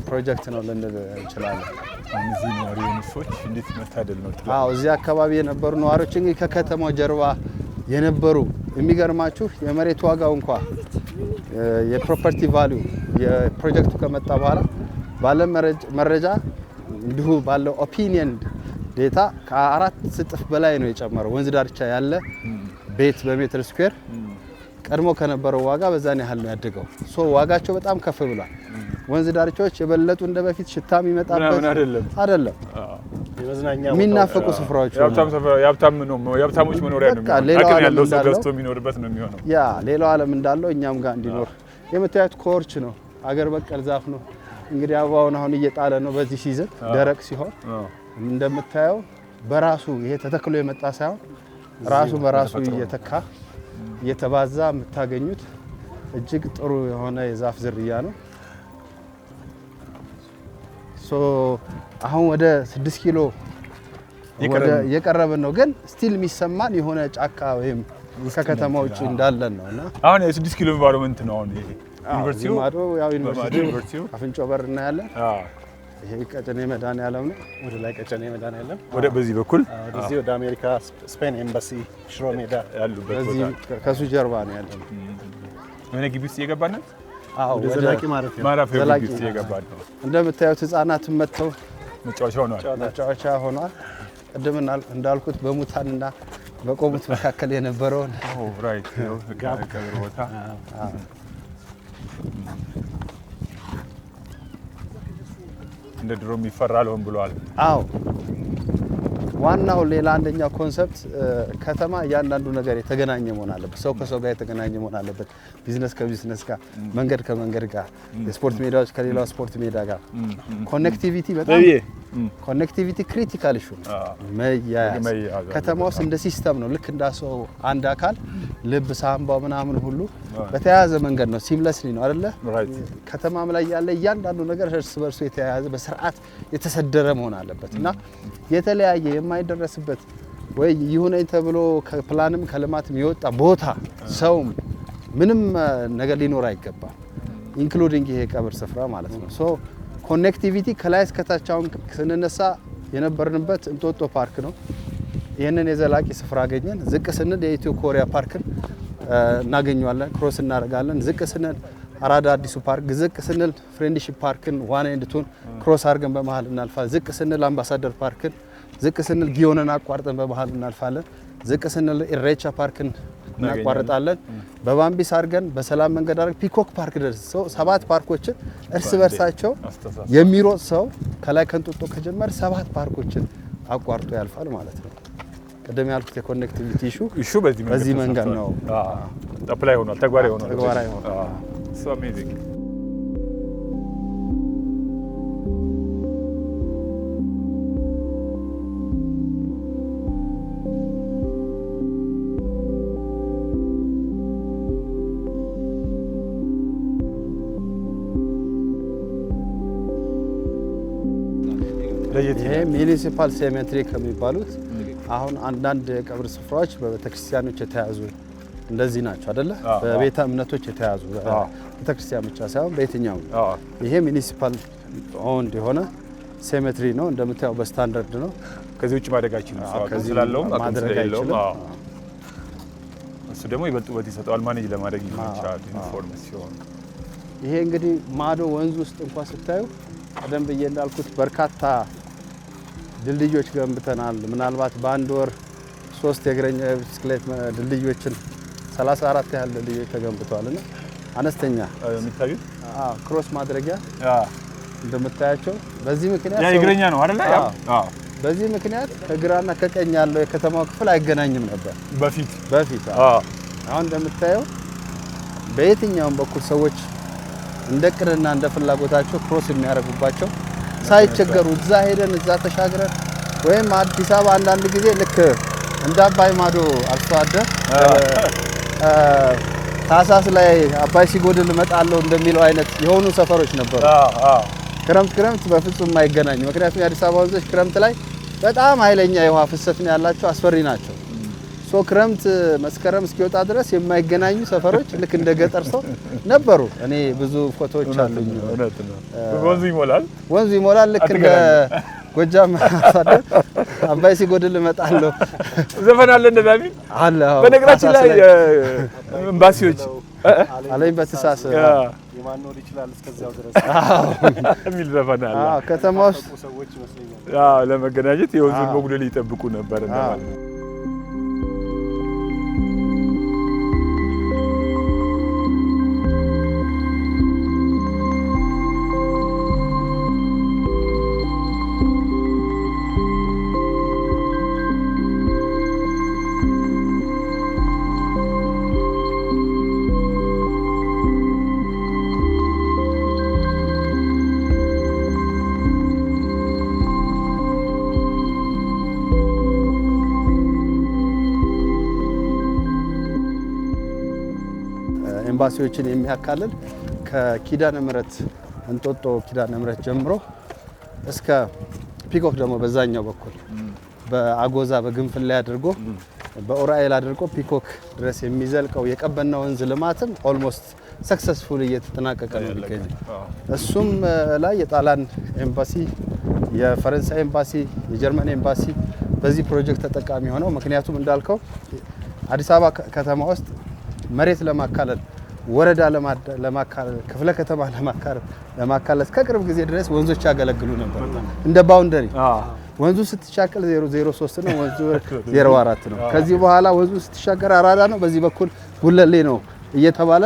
ፕሮጀክት ነው ልንል እንችላለን። እዚህ ነዋሪዎች ሰዎች እንዴት መታደል ነው። አዎ እዚህ አካባቢ የነበሩ ነዋሪዎች እንግዲህ ከከተማው ጀርባ የነበሩ የሚገርማችሁ የመሬት ዋጋው እንኳን የፕሮፐርቲ ቫልዩ የፕሮጀክቱ ከመጣ በኋላ ባለ መረጃ እንዲሁ ባለው ኦፒኒየን ዴታ ከ4 እጥፍ በላይ ነው የጨመረው። ወንዝ ዳርቻ ያለ ቤት በሜትር ስኩዌር ቀድሞ ከነበረው ዋጋ በዛን ያህል ነው ያደገው። ሶ ዋጋቸው በጣም ከፍ ብሏል። ወንዝ ዳርቻዎች የበለጡ እንደበፊት ሽታ የሚመጣበት አይደለም። የመዝናኛ የሚናፈቁ ስፍራዎች የሀብታሞች መኖሪያ ነው። አቅም ያለው ሰው ገዝቶ የሚኖርበት ነው የሚሆነው። ያ ሌላው ዓለም እንዳለው እኛም ጋር እንዲኖር የምታዩት ኮርች ነው፣ አገር በቀል ዛፍ ነው። እንግዲህ አበባውን አሁን እየጣለ ነው። በዚህ ሲዝን ደረቅ ሲሆን እንደምታየው በራሱ ይሄ ተተክሎ የመጣ ሳይሆን ራሱ በራሱ እየተባዛ የምታገኙት እጅግ ጥሩ የሆነ የዛፍ ዝርያ ነው። ሶ አሁን ወደ 6 ኪሎ የቀረበን ነው፣ ግን ስቲል የሚሰማን የሆነ ጫካ ወይም ከከተማ ውጭ እንዳለን ነውና አሁን የ6 ኪሎ ኢንቫይሮንመንት ነው። አሁን ይሄ ዩኒቨርሲቲው ማዶ ያው ዩኒቨርሲቲው አፍንጮ በር እናያለን። ይሄ ቀጨኔ መድኃኔዓለም ነው። ወደ ላይ ቀጨኔ መድኃኔዓለም ወደ በዚህ በኩል ወደዚህ ወደ አሜሪካ ስፔን ኤምባሲ ሽሮ ሜዳ ያሉበት ቦታ ከሱ ጀርባ ነው ያለው። ምን ግቢ ውስጥ እየገባን ነው? አዎ ወደ ዘላቂ ማረፊያ ግቢ ውስጥ እየገባን ነው። እንደምታዩት ህፃናትም መጥተው መጫወቻ ሆኗል። ቅድም እንዳልኩት በሙታንና በቆሙት መካከል የነበረውን ራይት ቀብር ቦታ እንደ ድሮ ይፈራል ሆን ብሏል። አዎ ዋናው ሌላ አንደኛው ኮንሰፕት ከተማ እያንዳንዱ ነገር የተገናኘ መሆን አለበት። ሰው ከሰው ጋር የተገናኘ መሆን አለበት። ቢዝነስ ከቢዝነስ ጋር፣ መንገድ ከመንገድ ጋር፣ የስፖርት ሜዳዎች ከሌላው ስፖርት ሜዳ ጋር ኮኔክቲቪቲ በጣም ኮኔክቲቪቲ ክሪቲካል ኢሹ ነው። ከተማ ውስጥ እንደ ሲስተም ነው። ልክ እንዳሰው አንድ አካል ልብ፣ ሳምባው ምናምን ሁሉ በተያያዘ መንገድ ነው። ሲምለስሊ ነው አይደለ? ከተማም ላይ ያለ እያንዳንዱ ነገር እርስ በርሱ የተያያዘ በስርዓት የተሰደረ መሆን አለበት እና የተለያየ የማይደረስበት ወይ ይሁነኝ ተብሎ ከፕላንም ከልማትም የወጣ ቦታ ሰውም ምንም ነገር ሊኖር አይገባም። ኢንክሉዲንግ ይሄ ቀብር ስፍራ ማለት ነው። ሶ ኮኔክቲቪቲ ከላይ እስከ ታች አሁን ስንነሳ የነበርንበት እንጦጦ ፓርክ ነው። ይህንን የዘላቂ ስፍራ አገኘን። ዝቅ ስንል የኢትዮ ኮሪያ ፓርክን እናገኘዋለን፣ ክሮስ እናደርጋለን። ዝቅ ስንል አራዳ አዲሱ ፓርክ፣ ዝቅ ስንል ፍሬንድሺፕ ፓርክን ዋን ኤንድ ቱን ክሮስ አድርገን በመሃል እናልፋለን። ዝቅ ስንል አምባሳደር ፓርክን፣ ዝቅ ስንል ጊዮንን አቋርጠን በመሃል እናልፋለን። ዝቅ ስንል ኢሬቻ ፓርክን እናቋርጣለን። በባምቢስ አድርገን በሰላም መንገድ አድርገን ፒኮክ ፓርክ ድረስ 7 ፓርኮችን እርስ በርሳቸው የሚሮጥ ሰው ከላይ ከንጦጦ ከጀመረ 7 ፓርኮችን አቋርጦ ያልፋል ማለት ነው። ቀደም ያልኩት የኮኔክቲቪቲ ኢሹ በዚህ መንገድ ነው አፕላይ ሆኗል፣ ተግባራዊ ሆኗል። So amazing. ይሄ ሚኒሲፓል ሴሜትሪ ከሚባሉት አሁን አንዳንድ የቀብር ስፍራዎች በቤተክርስቲያኖች የተያዙ እንደዚህ ናቸው አይደለ? በቤተ እምነቶች የተያዙ ቤተክርስቲያን ብቻ ሳይሆን በየትኛው ይሄ ሚኒሲፓል ኦንድ የሆነ ሴሜትሪ ነው። እንደምታየው በስታንዳርድ ነው። ከዚህ ውጭ ማድረጋችን ነው። ከዚህ ስላለው ማድረግ አይችልም። እሱ ደግሞ ይበልጥ ውበት ይሰጠዋል። ማኔጅ ለማድረግ ይመቻል። ኢንፎርሜሽን ይሄ እንግዲህ ማዶ ወንዝ ውስጥ እንኳን ስታዩ ቀደም ብዬ እንዳልኩት በርካታ ድልድዮች ገንብተናል። ምናልባት በአንድ ወር 3 የእግረኛ ብስክሌት ድልድዮችን 34 ያህል ድልድዮች ተገንብተዋልና አነስተኛ የሚታዩት ክሮስ ማድረጊያ እንደምታያቸው በዚህ ምክንያት ያ የእግረኛ ነው አይደል? በዚህ ምክንያት ከግራና ከቀኝ ያለው የከተማው ክፍል አይገናኝም ነበር በፊት። አሁን እንደምታየው በየትኛውም በኩል ሰዎች እንደ ቅርና እንደ ፍላጎታቸው ክሮስ የሚያደርጉባቸው ሳይቸገሩ እዛ ሄደን እዛ ተሻግረን ወይም አዲስ አበባ አንዳንድ ጊዜ ልክ እንደ አባይ ማዶ አርሶ አደር ታሳስ ላይ አባይ ሲጎድል እመጣለሁ እንደሚለው አይነት የሆኑ ሰፈሮች ነበሩ። ክረምት በፍጹም የማይገናኙ ምክንያቱም የአዲስ አበባ ወንዞች ክረምት ላይ በጣም ኃይለኛ የውሃ ፍሰት ነው ያላቸው፣ አስፈሪ ናቸው። ሶ ክረምት መስከረም እስኪወጣ ድረስ የማይገናኙ ሰፈሮች ልክ እንደ ገጠር ሰው ነበሩ። እኔ ብዙ ፎቶዎች አሉኝ። ወንዙ ይሞላል ልክ እንደ ጎጃም አሳደር አባይ ሲጎድል እመጣለሁ ዘፈን አለ እንደዛ ቢል አለ። በነገራችን ላይ ኤምባሲዎች አለኝ በተሳሰ የማኖር ይችላል እስከዛው ድረስ የሚል ዘፈን አለ። ከተማ ውስጥ ሰዎች ይመስለኛል ለመገናኘት የወንዙን መጉደል ይጠብቁ ነበር ማለት ነው። ኤምባሲዎችን የሚያካልል ከኪዳነ ምሕረት እንጦጦ ኪዳነ ምሕረት ጀምሮ እስከ ፒኮክ ደግሞ በዛኛው በኩል በአጎዛ በግንፍል ላይ አድርጎ በኡራኤል አድርጎ ፒኮክ ድረስ የሚዘልቀው የቀበና ወንዝ ልማትም ኦልሞስት ሰክሰስፉል እየተጠናቀቀ ነው የሚገኘው። እሱም ላይ የጣሊያን ኤምባሲ፣ የፈረንሳይ ኤምባሲ፣ የጀርመን ኤምባሲ በዚህ ፕሮጀክት ተጠቃሚ ሆነው ምክንያቱም እንዳልከው አዲስ አበባ ከተማ ውስጥ መሬት ለማካለል ወረዳ ለማካለል ክፍለ ከተማ ለማካለል ከቅርብ ጊዜ ድረስ ወንዞች ያገለግሉ ነበር እንደ ባውንደሪ። ወንዙ ስትሻገር 003 ነው፣ ወንዙ 04 ነው። ከዚህ በኋላ ወንዙ ስትሻገር አራዳ ነው፣ በዚህ በኩል ጉለሌ ነው እየተባለ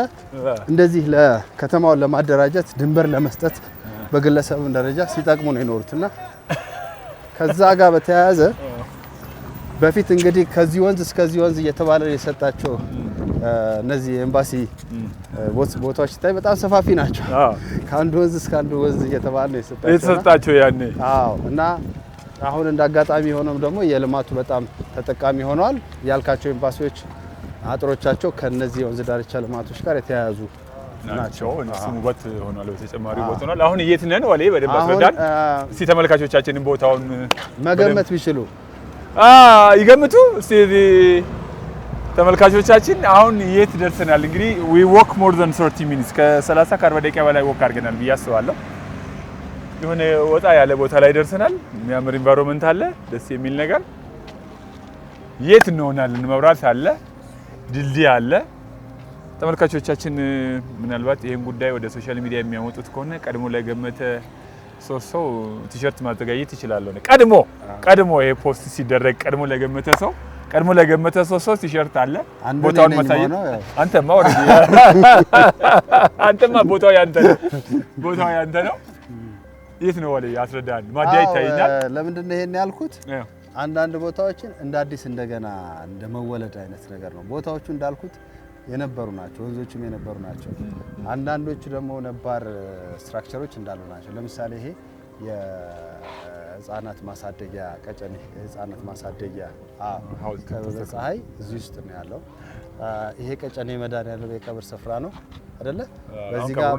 እንደዚህ ለከተማውን ለማደራጀት ድንበር ለመስጠት በግለሰብ ደረጃ ሲጠቅሙ ነው የኖሩትና ከዛ ጋር በተያያዘ በፊት እንግዲህ ከዚህ ወንዝ እስከዚህ ወንዝ እየተባለ የሰጣቸው እነዚህ ኤምባሲ ቦታዎች ታይ በጣም ሰፋፊ ናቸው። ከአንድ ወንዝ እስከ አንድ ወንዝ እየተባለ የሰጣቸው ያኔ። አዎ እና አሁን እንዳጋጣሚ ሆኖም ደግሞ የልማቱ በጣም ተጠቃሚ ሆነዋል ያልካቸው ኤምባሲዎች አጥሮቻቸው ከነዚህ የወንዝ ዳርቻ ልማቶች ጋር የተያያዙ ናቸው። እነሱም ውበት ሆኗል፣ በተጨማሪ ውበት ሆኗል። አሁን የት ነን ዋሌ? በደንብ አስረዳን እስቲ ተመልካቾቻችንን ቦታውን መገመት ቢችሉ ይገምቱ እስቲ ተመልካቾቻችን። አሁን የት ደርሰናል? እንግዲህ we walk more than 30 minutes ከ30 ከ40 ደቂቃ በላይ ወክ አድርገናል ብዬ አስባለሁ። የሆነ ወጣ ያለ ቦታ ላይ ደርሰናል። የሚያምር ኢንቫይሮንመንት አለ፣ ደስ የሚል ነገር። የት እንሆናለን? መብራት አለ፣ ድልድይ አለ። ተመልካቾቻችን ምናልባት ይሄን ጉዳይ ወደ ሶሻል ሚዲያ የሚያወጡት ከሆነ ቀድሞ ለገመተ ሶስት ሰው ቲሸርት ማዘጋጀት ይችላል። ቀድሞ ይሄ ፖስት ሲደረግ ቀድሞ ለገመተ ሶስት ሰው ቲሸርት አለ። ቦታውን ማሳየት አንተማ ቦታው ያንተ ነው። የት ነው ወለ ያስረዳን። ማዲያ ይታየኛል። ለምንድን ነው ይሄን ያልኩት? አንዳንድ ቦታዎችን እንደ አዲስ እንደገና እንደመወለድ አይነት ነገር ነው። ቦታዎቹ እንዳልኩት የነበሩ ናቸው፣ ወንዞችም የነበሩ ናቸው። አንዳንዶቹ ደግሞ ነባር ስትራክቸሮች እንዳሉ ናቸው። ለምሳሌ ይሄ የህፃናት ማሳደጊያ ቀጨኔ የህፃናት ማሳደጊያ ፀሐይ እዚህ ውስጥ ነው ያለው። ይሄ ቀጨኔ መድኃኔዓለም የቀብር ስፍራ ነው አይደለ? በዚህ ጋር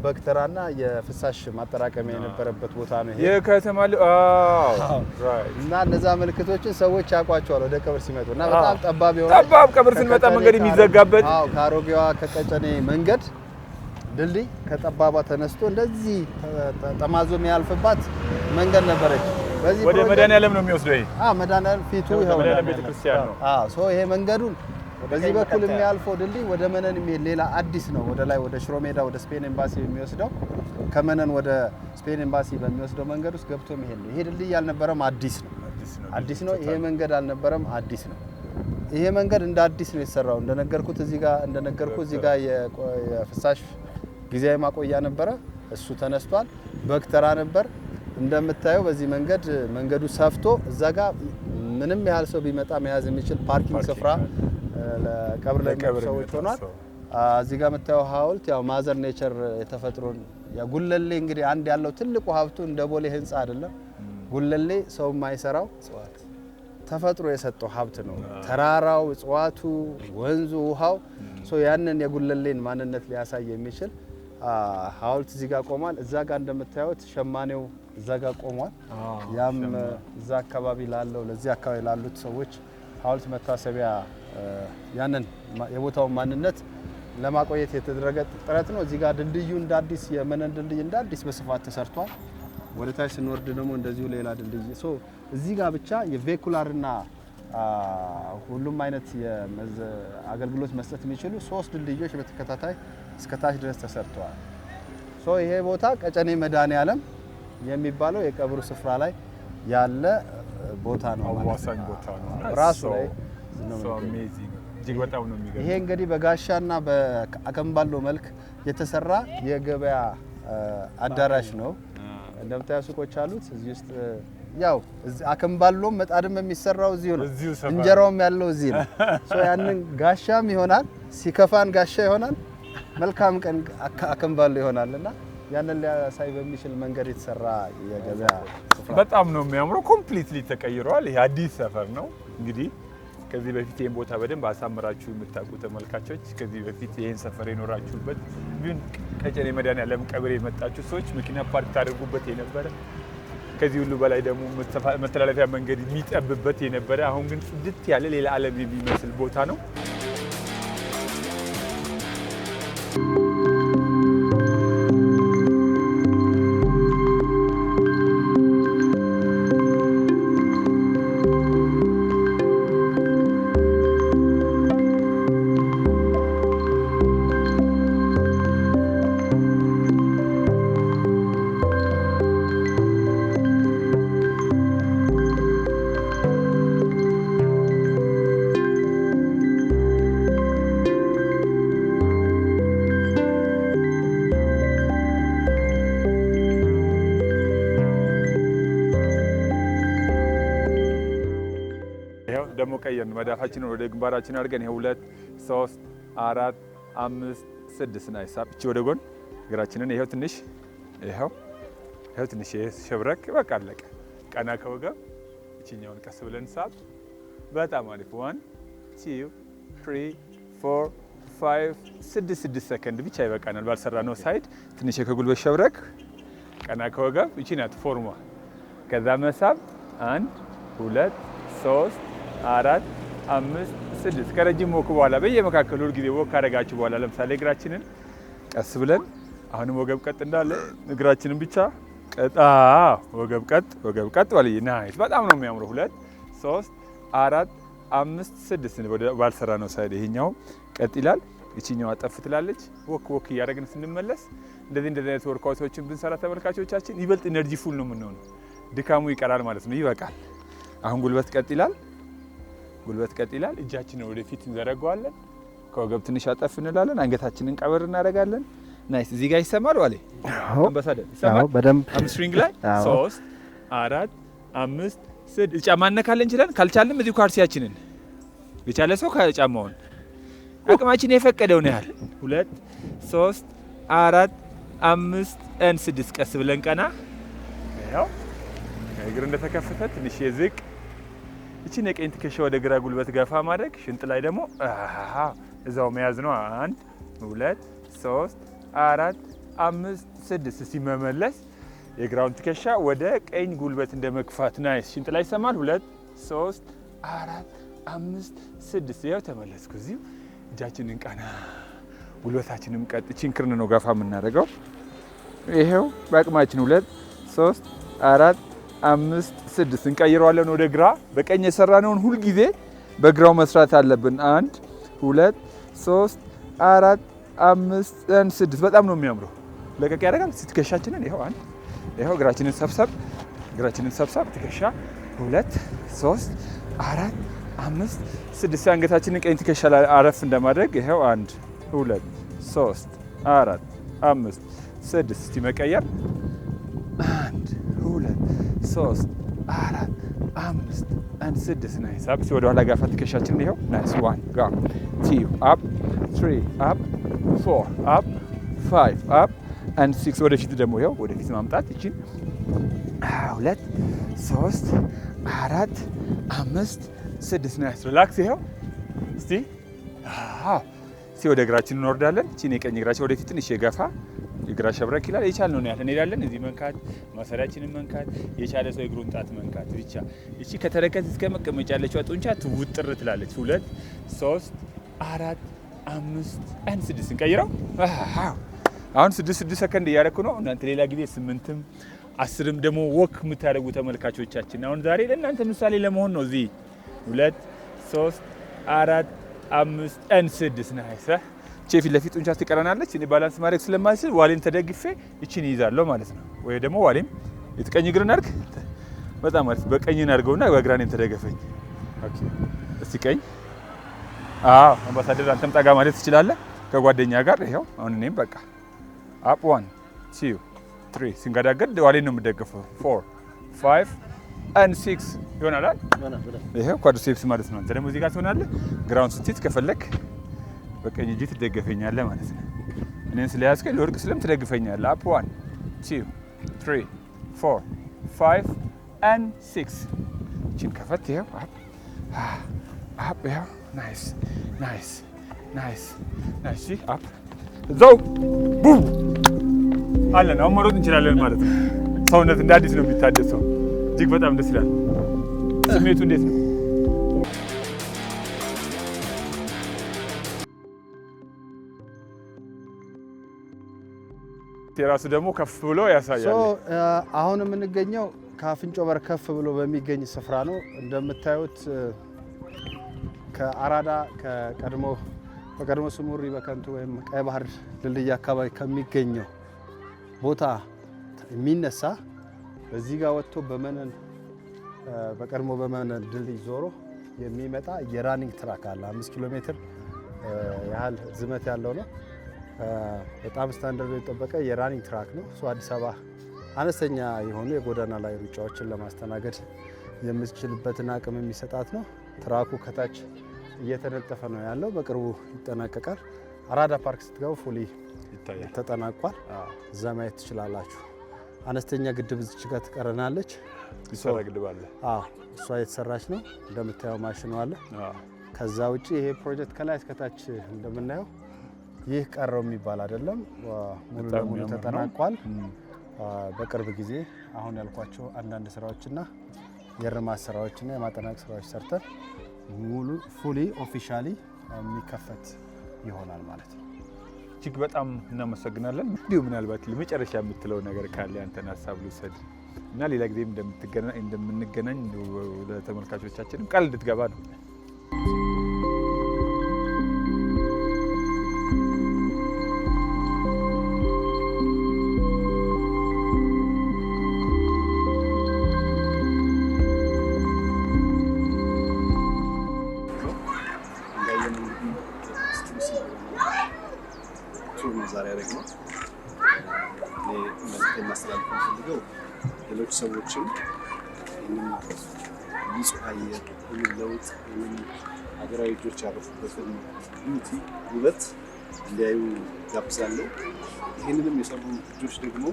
በክተራና የፍሳሽ ማጠራቀሚያ የነበረበት ቦታ ነው ይሄ የከተማ እና እነዛ ምልክቶችን ሰዎች ያውቋቸዋል ወደ ቀብር ሲመጡ እና በጣም ጠባብ ቀብር ስንመጣ መንገድ የሚዘጋበት ከአሮጌዋ ከቀጨኔ መንገድ ድልድይ ከጠባባ ተነስቶ እንደዚህ ተማዞ የሚያልፍባት መንገድ ነበረች። በዚህ ወደ መድኃኔዓለም ነው የሚወስደው። ይሄ መድኃኔዓለም ፊቱ ይሄው መድኃኔዓለም ቤተክርስቲያን ነው። ይሄ መንገዱን በዚህ በኩል የሚያልፈው ድልድይ ወደ መነን የሚሄድ ሌላ አዲስ ነው። ወደ ላይ ወደ ሽሮ ሜዳ ወደ ስፔን ኤምባሲ የሚወስደው ከመነን ወደ ስፔን ኤምባሲ በሚወስደው መንገድ ውስጥ ገብቶ የሚሄድ ነው። ይሄ ድልድይ አልነበረም፣ አዲስ ነው። ይሄ መንገድ አልነበረም፣ አዲስ ነው። ይሄ መንገድ እንደ አዲስ ነው የተሰራው። እዚህ ጋር የፍሳሽ ጊዜያዊ ማቆያ ነበረ፣ እሱ ተነስቷል። በክተራ ነበር እንደምታየው። በዚህ መንገዱ ሰፍቶ እዛ ጋር ምንም ያህል ሰው ቢመጣ መያዝ የሚችል ፓርኪንግ ስፍራ ለቀብር ላይ ሰዎች ሆኗል። እዚህ ጋር የምታየው ሐውልት ያው ማዘር ኔቸር የተፈጥሮን ጉለሌ እንግዲህ አንድ ያለው ትልቁ ሀብቱ እንደ ቦሌ ህንጻ አይደለም። ጉለሌ ሰው የማይሰራው ተፈጥሮ የሰጠው ሀብት ነው። ተራራው፣ እጽዋቱ፣ ወንዙ፣ ውሃው ያንን የጉለሌን ማንነት ሊያሳይ የሚችል ሐውልት እዚህ ጋር ቆሟል። እዛ ጋር እንደምታዩት ሸማኔው እዛ ጋር ቆሟል። ያም እዛ አካባቢ ለዚህ አካባቢ ላሉት ሰዎች ሐውልት መታሰቢያ ያንን የቦታውን ማንነት ለማቆየት የተደረገ ጥረት ነው። እዚህ ጋር ድልድዩ እንደ አዲስ የመነን ድልድይ እንደ አዲስ በስፋት ተሰርቷል። ወደ ታች ስንወርድ ደግሞ እንደዚሁ ሌላ ድልድይ እዚህ ጋር ብቻ የቬኩላርና ሁሉም አይነት አገልግሎት መስጠት የሚችሉ 3 ድልድዮች በተከታታይ እስከ ታች ድረስ ተሰርተዋል። ይሄ ቦታ ቀጨኔ መድኃኔዓለም የሚባለው የቀብሩ ስፍራ ላይ ያለ ቦታ ነው። አዋሳኝ ቦታ ነው ራሱ ላይ እጅግ በጣም ነው የሚገርም። ይሄ እንግዲህ በጋሻና በአከምባሎ መልክ የተሰራ የገበያ አዳራሽ ነው። እንደምታዩ ሱቆች አሉት። እዚህ ውስጥ ያው አከምባሎም መጣድም የሚሰራው እዚሁ ነው። እንጀራውም ያለው እዚህ ነው። ያንን ጋሻም ይሆናል፣ ሲከፋን ጋሻ ይሆናል፣ መልካም ቀን አከምባሎ ይሆናልና ያንን ሊያሳይ በሚችል መንገድ የተሰራ የገበያ ስፍራ በጣም ነው የሚያምረው። ኮምፕሊትሊ ተቀይሯል። ይሄ አዲስ ሰፈር ነው እንግዲህ ከዚህ በፊት ይሄን ቦታ በደንብ አሳምራችሁ የምታውቁ ተመልካቾች፣ ከዚህ በፊት ይሄን ሰፈር የኖራችሁበት ግን ቀጨኔ መድኃኔዓለም ቀብር የመጣችሁ ሰዎች መኪና ፓርክ ታደርጉበት የነበረ ከዚህ ሁሉ በላይ ደግሞ መተላለፊያ መንገድ የሚጠብበት የነበረ አሁን ግን ጽድት ያለ ሌላ ዓለም የሚመስል ቦታ ነው። ደግሞ ቀየርን። መዳፋችንን ወደ ግንባራችን አድርገን ይሄ 2 3 4 5 6 ናይስ። እቺ ወደ ጎን እግራችንን ይሄው ትንሽ ይሄው ትንሽ ሸብረክ በቃ አለቀ። ቀና ከወገብ እቺኛውን ቀስ ብለን ሳብ። በጣም አሪፍ 1 2 3 4 5 6 ሰከንድ ብቻ ይበቃናል። ባልሰራነው ሳይድ ትንሽ ከጉልበት ሸብረክ ቀና ከወገብ እቺ ናት ፎርሟ። ከዛ መሳብ 1 2 3 4 5 6 ከረጅም ወክ በኋላ በየመካከሉ ሁሉ ጊዜ ወክ ካደረጋችሁ በኋላ ለምሳሌ እግራችንን ቀስ ብለን አሁንም ወገብ ቀጥ እንዳለ እግራችንን ብቻ ቀጣ ወገብ ቀጥ ባልይ ናይስ። በጣም ነው የሚያምረው። 2 3 4 5 6 ወደ ባልሰራ ነው ሳይድ ይሄኛው ቀጥ ይላል። እቺኛው አጠፍ ትላለች። ወክ እያደረግን ስንመለስ እንደዚህ አይነት ወርካውቶችን ብንሰራ ተመልካቾቻችን ይበልጥ ኢነርጂ ፉል ነው የምንሆነው። ድካሙ ይቀራል ማለት ነው። ይበቃል። አሁን ጉልበት ቀጥ ይላል። እጃችንን ወደፊት እንዘረጋዋለን። ከወገብ ትንሽ አጠፍ እንላለን። አንገታችንን ቀበር እናደርጋለን። ናይስ። እዚህ ጋር ይሰማል ዋሌ? አምባሳደር ይሰማል በደንብ። አምስትሪንግ ላይ 3 4 5 6 ጫማ እነካለን እንችላለን። ካልቻልንም እዚሁ ካልሲያችንን የቻለ ሰው ከጫማውን አቅማችን የፈቀደውን ያህል 2 3 4 5 6 ቀስ ብለን ቀና። ያው እግር እንደተከፈተ ትንሽ የዝቅ እቺን የቀኝ ትከሻ ወደ ግራ ጉልበት ገፋ ማድረግ። ሽንጥ ላይ ደግሞ እዛው መያዝ ነው። 1 2 3 4 5 6 ሲመመለስ የግራውን ትከሻ ወደ ቀኝ ጉልበት እንደመግፋት ናይስ። ሽንጥ ላይ ይሰማል። 2 3 4 5 6 ያው ተመለስኩ። እዚሁ እጃችንን ቀና ጉልበታችንም ቀጥ። እቺን ክርን ነው ገፋ የምናደርገው። ይሄው በአቅማችን 2 3 4 5 6 እንቀይረዋለን ወደ ግራ። በቀኝ የሰራነውን ሁል ጊዜ በግራው መስራት አለብን። 1 2 3 4 5 6 በጣም ነው የሚያምረው። ለቀቅ ያደርጋል። ትከሻችንን ይሄው ይሄው እግራችንን ሰብሰብ ትከሻ 2 3 4 5 6 አንገታችንን ቀኝ ትከሻ ላይ አረፍ እንደማድረግ ይሄው 1 2 3 4 5 6 እስቲ መቀየር 1 2 3 4 5 6 ናይስ። አፕ ወደ ኋላ ጋፋ ትከሻችንን ይሄው ናይስ። 1 ጋ 2 አፕ 3 አፕ 4 አፕ 5 አፕ 6 ወደፊት ደግሞ ይሄው ወደፊት ማምጣት እቺን 2 3 4 5 6 ናይስ። ሪላክስ ይሄው እስቲ ወደ እግራችን እንወርዳለን። እቺን የቀኝ እግራችን ወደፊት ትንሽ የገፋ የግራ ሸብረክ ይላል። የቻልነውን ያህል እንሄዳለን። እዚህ መንካት፣ ማሰሪያችንን መንካት፣ የቻለ ሰው እግሩን ጣት መንካት ብቻ። እቺ ከተረከዝ እስከ መቀመጫ ያለችው ጡንቻ ትውጥር ትላለች። 2 3 4 5 6 እንቀይረው። አሁን 6 ሰከንድ እያደረኩ ነው። እናንተ ሌላ ጊዜ 8ም 10ም ደግሞ ወክ የምታደርጉ ተመልካቾቻችን አሁን ዛሬ ለእናንተ ምሳሌ ለመሆን ነው። እዚህ 2 3 4 5 6 ናይስ። ቼፊ ለፊት ጡንቻ ትቀረናለች። እኔ ባላንስ ማድረግ ስለማልችል ዋሌን ተደግፌ እቺን ይይዛለሁ ማለት ነው። ወይ ደግሞ ዋሌም የትቀኝ እግር እናድርግ። በጣም አሪፍ። በቀኝ እናድርገውና በግራኔን ተደገፈኝ። ኦኬ እስቲ ቀኝ። አምባሳደር አንተም ጠጋ ማለት ትችላለህ ከጓደኛ ጋር። ይሄው አሁን እኔም በቃ አፕ 1 2 3 ሲንጋዳገድ ዋሌን ነው የምደገፈው። 4 5 6 ይሆናል አይደል? ይሄው ኳድሪሴፕስ ማለት ነው። አንተ ደግሞ እዚህ ጋር ትሆናለህ። ግራውንድ ስትይዝ ከፈለክ በቀኝ እጅ ትደገፈኛለህ ማለት ነው። እኔን ስለያዝከኝ ለወርቅ ስለም ትደግፈኛለህ። አፕ 1 2 3 4 5 6 እቺን ከፈት። ይሄው አፕ ይሄው ናይስ ናይስ ናይስ ናይስ። አፕ እዛው ቡ አለን። አሁን መሮጥ እንችላለን ማለት ነው። ሰውነት እንደ አዲስ ነው የሚታደሰው። እጅግ በጣም ደስ ይላል። ስሜቱ እንዴት ነው? የራሱ ደግሞ ከፍ ብሎ ያሳያል። አሁን የምንገኘው ከአፍንጮ በር ከፍ ብሎ በሚገኝ ስፍራ ነው። እንደምታዩት ከአራዳ በቀድሞ ስሙ ሪ በከንቱ ወይም ቀይ ባህር ድልድይ አካባቢ ከሚገኘው ቦታ የሚነሳ በዚህ ጋር ወጥቶ በቀድሞ በመነን ድልድይ ዞሮ የሚመጣ የራኒንግ ትራክ አለ። 5 ኪሎ ሜትር ያህል ዝመት ያለው ነው። በጣም ስታንዳርድ የጠበቀ የራኒንግ ትራክ ነው። አዲስ አበባ አነስተኛ የሆኑ የጎዳና ላይ ሩጫዎችን ለማስተናገድ የምትችልበትን አቅም የሚሰጣት ነው። ትራኩ ከታች እየተነጠፈ ነው ያለው። በቅርቡ ይጠናቀቃል። አራዳ ፓርክ ስትገቡ ፉሊ ተጠናቋል። እዛ ማየት ትችላላችሁ። አነስተኛ ግድብ እዚች ጋር ትቀረናለች። ይሰራ ግድብ አለ። እሷ የተሰራች ነው እንደምታየው ማሽኑ አለ። ከዛ ውጪ ይሄ ፕሮጀክት ከላይ እስከታች እንደምናየው ይህ ቀረው የሚባል አይደለም፣ ሙሉ ለሙሉ ተጠናቋል። በቅርብ ጊዜ አሁን ያልኳቸው አንዳንድ ስራዎችና የርማት ስራዎችና የማጠናቀቅ ስራዎች ሰርተን ሙሉ ፉሊ ኦፊሻሊ የሚከፈት ይሆናል ማለት ነው። እጅግ በጣም እናመሰግናለን። እንዲሁ ምናልባት ለመጨረሻ የምትለው ነገር ካለ አንተን ሀሳብ ልውሰድ እና ሌላ ጊዜ እንደምንገናኝ ለተመልካቾቻችንም ቃል እንድትገባ ነው። ሌሎች ሰዎችም ንጹህ አየር ለውጥ ሀገራዊ ልጆች ያረፉበትን ቢዩቲ ውበት እንዲያዩ ጋብዛለሁ። ይህንንም የሰሩ ልጆች ደግሞ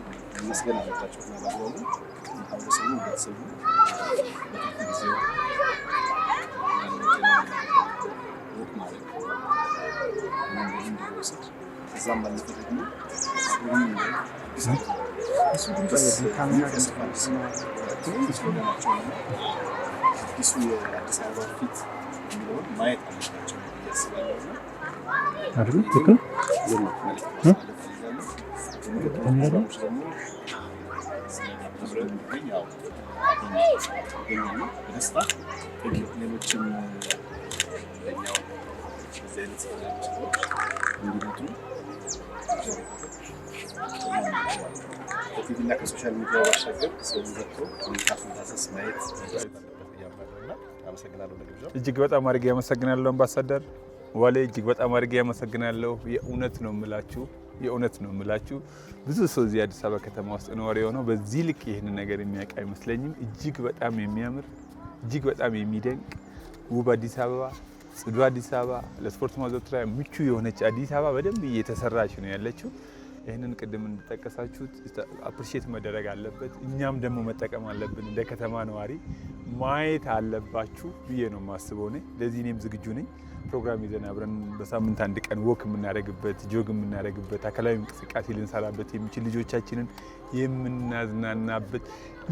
መስገን አለባቸው እና በአግባቡ ማህበረሰቡ ቤተሰቡ በትርፍ ጊዜው ወቅ ማድረግ መንገድ እንዲወስድ ከዛም ባለፈ ደግሞ አዲሱ የአዲስ አበባ ፊት የሚለውን ማየት አለባቸው ያስባለሁ። በደስታ ሌሎችም ለኛው በዚህ አይነት እንዲመጡ ከቲቪና ከሶሻል ሚዲያ ባሻገር ሰው ገብቶ ሁኔታውን ዳሰስ ማየት ያምራልና አመሰግናለሁ። ለግብዣው እጅግ በጣም አድርጌ አመሰግናለሁ አምባሳደር ዋሌ፣ እጅግ በጣም አድርጌ አመሰግናለሁ። የእውነት ነው የምላችሁ ብዙ ሰው እዚህ አዲስ አበባ ከተማ ውስጥ ነዋሪ የሆነው በዚህ ልክ ይህንን ነገር የሚያውቅ አይመስለኝም። እጅግ በጣም የሚያምር እጅግ በጣም የሚደንቅ ውብ አዲስ አበባ፣ ጽዱ አዲስ አበባ፣ ለስፖርት ማዘውተሪያ ምቹ የሆነች አዲስ አበባ በደንብ እየተሰራች ነው ያለችው። ይህንን ቅድም እንደጠቀሳችሁት አፕሪሼት መደረግ አለበት። እኛም ደግሞ መጠቀም አለብን። እንደ ከተማ ነዋሪ ማየት አለባችሁ ብዬ ነው የማስበው። ለዚህ እኔም ዝግጁ ነኝ። ፕሮግራም ይዘን አብረን በሳምንት አንድ ቀን ወክ የምናደርግበት ጆግ የምናደርግበት አካላዊ እንቅስቃሴ ልንሰራበት የሚችል ልጆቻችንን የምናዝናናበት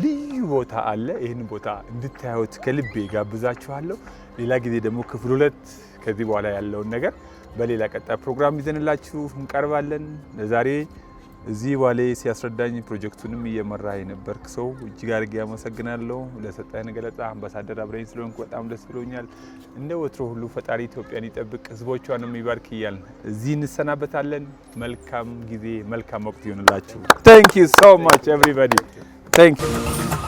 ልዩ ቦታ አለ። ይህን ቦታ እንድታዩት ከልቤ ጋብዛችኋለሁ። ሌላ ጊዜ ደግሞ ክፍል 2 ከዚህ በኋላ ያለውን ነገር በሌላ ቀጣይ ፕሮግራም ይዘንላችሁ እንቀርባለን። ለዛሬ እዚህ ዋሌ ሲያስረዳኝ ፕሮጀክቱንም እየመራ የነበርክ ሰው እጅግ አድርጌ አመሰግናለሁ። ለሰጣኝ ገለጻ አምባሳደር አብረኝ ስለሆንክ በጣም ደስ ብሎኛል። እንደ ወትሮ ሁሉ ፈጣሪ ኢትዮጵያን ይጠብቅ፣ ህዝቦቿንም ይባርክ እያልን እዚህ እንሰናበታለን። መልካም ጊዜ፣ መልካም ወቅት ይሆንላችሁ። ታንክ ዩ ሶ ማች ኤቭሪባዲ። ታንክ ዩ